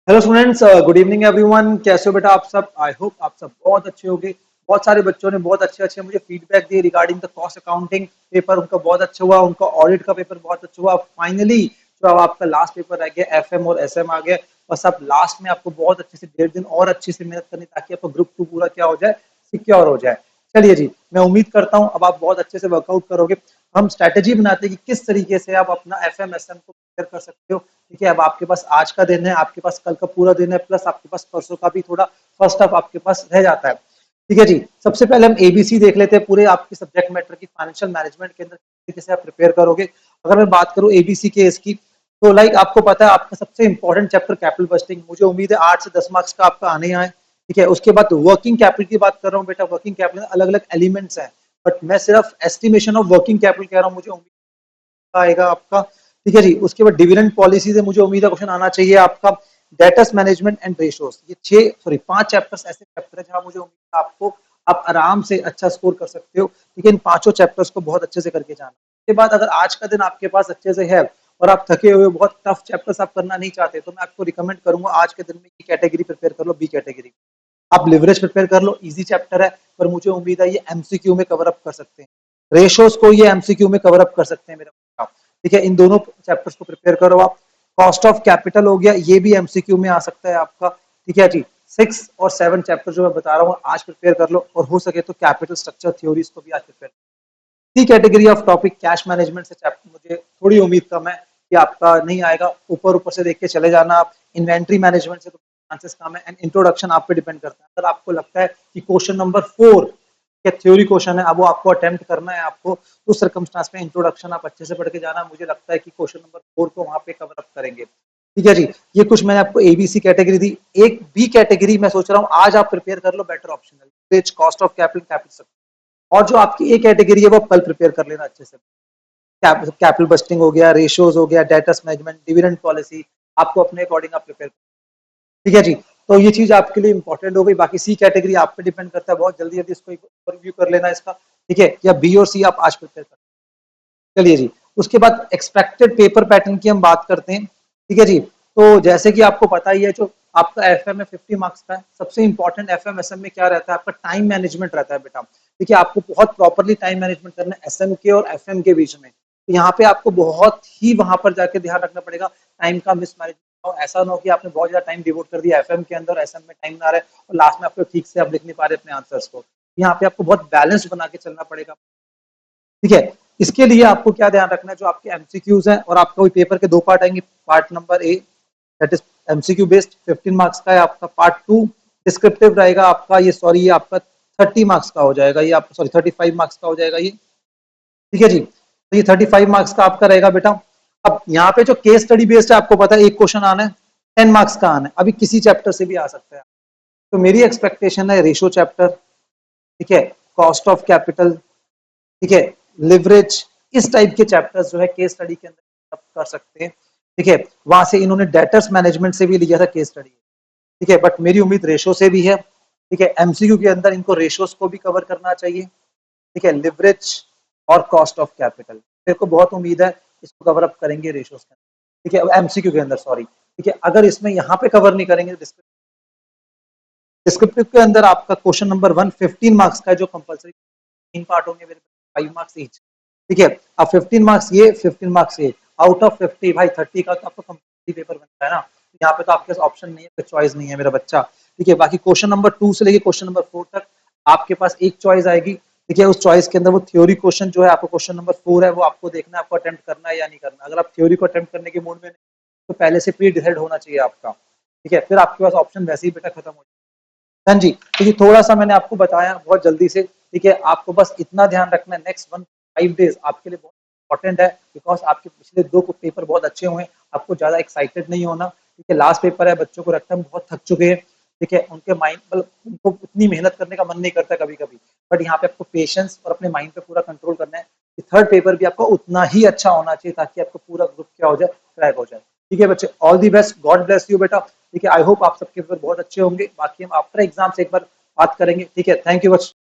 Hello students, good evening everyone. कैसे हो बेटा आप सब? आई होप आप सब बहुत अच्छे होंगे। बहुत सारे बच्चों ने बहुत अच्छे अच्छे मुझे फीडबैक दिए regarding the cost accounting paper. उनका बहुत अच्छा हुआ, उनका ऑडिट का पेपर बहुत अच्छा हुआ। फाइनली जो अब आपका लास्ट पेपर रह गया एफएम और एसएम आ गया। बस अब लास्ट में आपको बहुत अच्छे से 1.5 दिन और अच्छे से मेहनत करनी ताकि आपका ग्रुप 2 पूरा क्या हो जाए, सिक्योर हो जाए। चलिए जी, मैं उम्मीद करता हूँ अब आप बहुत अच्छे से वर्कआउट करोगे। हम स्ट्रैटेजी बनाते हैं कि किस तरीके से आप अपना एफएम एसएम को प्रिपेयर कर सकते हो। ठीक है, अब आपके पास आज का दिन है, आपके पास कल का पूरा दिन है, प्लस आपके पास परसों का भी थोड़ा फर्स्ट हाफ आपके पास रह जाता है। ठीक है जी, सबसे पहले हम एबीसी देख लेते हैं पूरे आपके सब्जेक्ट मैटर की फाइनेंशियल मैनेजमेंट के अंदर किस तरीके से आप प्रिपेयर करोगे। अगर मैं बात करूं एबीसी के इसकी, तो लाइक आपको पता है आपका सबसे इंपॉर्टेंट चैप्टर कैपिटल बजटिंग। मुझे उम्मीद है 8 से 10 मार्क्स का आपका आने आए। ठीक है, उसके बाद वर्किंग कैपिटल की बात कर रहा हूँ बेटा। वर्किंग कैपिटल अलग अलग एलिमेंट्स हैं, बट मैं सिर्फ एस्टिमेशन ऑफ वर्किंग कैपिटल कह रहा हूँ। मुझे उम्मीद आएगा आपका। ठीक है जी, उसके बाद डिविडेंड पॉलिसी से मुझे उम्मीद है क्वेश्चन आना चाहिए आपका। डेटर्स मैनेजमेंट एंड रेशोस, ये 5 चैप्टर्स ऐसे चैप्टर है जहां मुझे उम्मीद है आपको आप आराम से अच्छा स्कोर कर सकते हो। ठीक है, इन पांचों चैप्टर्स को बहुत अच्छे से करके जाना। उसके बाद अगर आज का दिन आपके पास अच्छे से है और आप थके हुए बहुत टफ चैप्टर्स आप करना नहीं चाहते, तो मैं आपको रिकमेंड करूंगा आज के दिन में ये कैटेगरी प्रिपेयर कर लो, बी कैटेगरी। आप लिवरेज प्रिपेयर कर लो, इजी चैप्टर है, पर मुझे उम्मीद है ये एमसीक्यू में कवर अप कर सकते हैं। रेशोस को ये एमसीक्यू में कवर अप कर सकते हैं मेरा बच्चा। ठीक है, इन दोनों चैप्टर्स को प्रिपेयर करो आप। कॉस्ट ऑफ कैपिटल हो गया, ये भी एमसीक्यू में आ सकता है आपका। ठीक है जी, 6 और 7 चैप्टर जो मैं बता रहा हूँ आज प्रिपेयर कर लो, और हो सके तो कैपिटल स्ट्रक्चर थ्योरीज को भी आज prepare. C category of topic cash management से चैप्टर मुझे थोड़ी उम्मीद कम है कि आपका नहीं आएगा। ऊपर ऊपर से देख के चले जाना आप। इन्वेंट्री मैनेजमेंट से तो चांसेस कम है, एंड इंट्रोडक्शन आप पे डिपेंड करता है। अगर आपको लगता है कि क्वेश्चन नंबर 4 क्या थ्योरी क्वेश्चन है, अब वो आपको अटेम्प्ट करना है आपको, तो सर्कमस्टांस में इंट्रोडक्शन आप अच्छे से पढ़ के जाना। मुझे लगता है कि क्वेश्चन नंबर 4 को वहां पे कवर अप करेंगे। ठीक है जी, ये कुछ मैंने आपको एबीसी कैटेगरी दी। एक बी कैटेगरी मैं सोच रहा हूँ आज आप प्रिपेयर कर लो, बेटर ऑप्शन है कॉस्ट ऑफ कैपिटल कैपिटल। और जो आपकी ए कैटेगरी है वो कल प्रिपेयर कर लेना अच्छे से। कैपिटल बस्टिंग हो गया, रेशियोज हो गया, डेटस मैनेजमेंट, डिविडेंड पॉलिसी, आपको अपने अकॉर्डिंग आप प्रिपेयर। ठीक है जी, तो ये चीज आपके लिए इंपॉर्टेंट हो गई। बाकी सी कैटेगरी आप पे डिपेंड करता है, बहुत जल्दी जल्दी इसको रिव्यू कर लेना इसका। ठीक है, या बी और सी आप आज प्रिपेयर कर। चलिए जी, उसके बाद एक्सपेक्टेड पेपर पैटर्न की हम बात करते हैं। ठीक है जी, तो जैसे कि आपको पता ही है जो आपका एफएम में 50 मार्क्स का है, सबसे इंपॉर्टेंट एफएम एसएम में क्या रहता है, आपका टाइम मैनेजमेंट रहता है बेटा। ठीक है, आपको बहुत प्रॉपरली टाइम मैनेजमेंट करना है एसएम के और एफएम के बीच में। तो यहाँ पे आपको बहुत ही वहां पर जाके ध्यान रखना पड़ेगा, टाइम का मिसमैनेजमेंट हो। ऐसा ना हो कि आपने बहुत ज्यादा टाइम डिवोट कर दिया एफएम के अंदर, एसएम में टाइम ना रहे और लास्ट में आपको ठीक से आप लिख नहीं पा रहे अपने आंसर्स को। यहाँ पे आपको बहुत बैलेंस बना के चलना पड़ेगा। ठीक है, इसके लिए आपको क्या ध्यान रखना है, जो आपके एमसीक्यूज हैं और आपका वही पेपर के 2 पार्ट आएंगे। Part number A that is MCQ based 15 marks का है आपका। पार्ट 2 डिस्क्रिप्टिव रहेगा आपका, ये सॉरी ये आपका 30 मार्क्स का हो जाएगा, ये आपका सॉरी 35 मार्क्स का हो जाएगा ये। ठीक है जी, तो ये 35 मार्क्स का आपका रहेगा बेटा। अब यहाँ पे जो केस स्टडी बेस्ड है, आपको पता है एक क्वेश्चन आना है, 10 मार्क्स का आना है, अभी किसी चैप्टर से भी आ सकता है। तो मेरी एक्सपेक्टेशन है रेशो चैप्टर, ठीक है, कॉस्ट ऑफ कैपिटल, ठीक है, लिवरेज, इस टाइप के चैप्टर्स जो है केस स्टडी के अंदर आप कर सकते हैं। ठीक है, वहां से इन्होंने डेटर्स मैनेजमेंट से भी लिया था केस स्टडी। ठीक है, बट मेरी उम्मीद रेशो से भी है। ठीक है, एमसीक्यू के अंदर इनको रेशोस को भी कवर करना चाहिए। ठीक है, लिवरेज और कॉस्ट ऑफ कैपिटल मेरे को बहुत उम्मीद है इसको कवर अप करेंगे रेशोस के अंदर। ठीक है, एमसीक्यू के अंदर सॉरी। ठीक है, अगर इसमें यहाँ पे कवर नहीं करेंगे, डिस्क्रिप्टिव के अंदर आपका क्वेश्चन नंबर 1 15 मार्क्स का है, जो कंपलसरी 3 पार्ट होंगे मेरे, 5 मार्क्स ईच। ठीक है, अब 15 मार्क्स ये 15 मार्क्स ये, आउट ऑफ 50 भाई 30 का तो आपका कंपलसरी पेपर बनता है ना। यहाँ पे तो आपके पास ऑप्शन नहीं है, चॉइस नहीं है मेरा बच्चा। ठीक है, बाकी क्वेश्चन नंबर 2 से लेके क्वेश्चन नंबर 4 तक आपके पास एक चॉइस आएगी। ठीक है, उस चॉइस के अंदर वो थ्योरी क्वेश्चन जो है, आपको क्वेश्चन नंबर 4 है वो आपको देखना है, आपको अटेम्प्ट करना है या नहीं करना। अगर आप थ्योरी को अटेम्प्ट करने के मूड में नहीं, तो पहले से प्री डिसाइड होना चाहिए आपका। ठीक है, फिर आपके पास ऑप्शन वैसे ही बेटा खत्म हो। हाँ जी, तो ये थोड़ा सा मैंने आपको बताया बहुत जल्दी से। ठीक है, आपको बस इतना ध्यान रखना है, नेक्स्ट 5 डेज आपके लिए बहुत इंपॉर्टेंट है, बिकॉज आपके पिछले 2 पेपर बहुत अच्छे हुए हैं। आपको ज्यादा एक्साइटेड नहीं होना। ठीक है, लास्ट पेपर है, बच्चों को रखता है बहुत थक चुके हैं। ठीक है, उनके माइंड मतलब उनको उतनी मेहनत करने का मन नहीं करता कभी कभी, बट यहाँ पे आपको पेशेंस और अपने माइंड पे पूरा कंट्रोल करना है कि थर्ड पेपर भी आपका उतना ही अच्छा होना चाहिए, ताकि आपको पूरा ग्रुप क्या हो जाए, क्रैक हो जाए। ठीक है बच्चे, all the best, God bless you बेटा। ठीक है, आई होप आप सबके पेपर बहुत अच्छे होंगे। बाकी हम आफ्टर एग्जाम से एक बार बात करेंगे। ठीक है, थैंक यू बच्चे।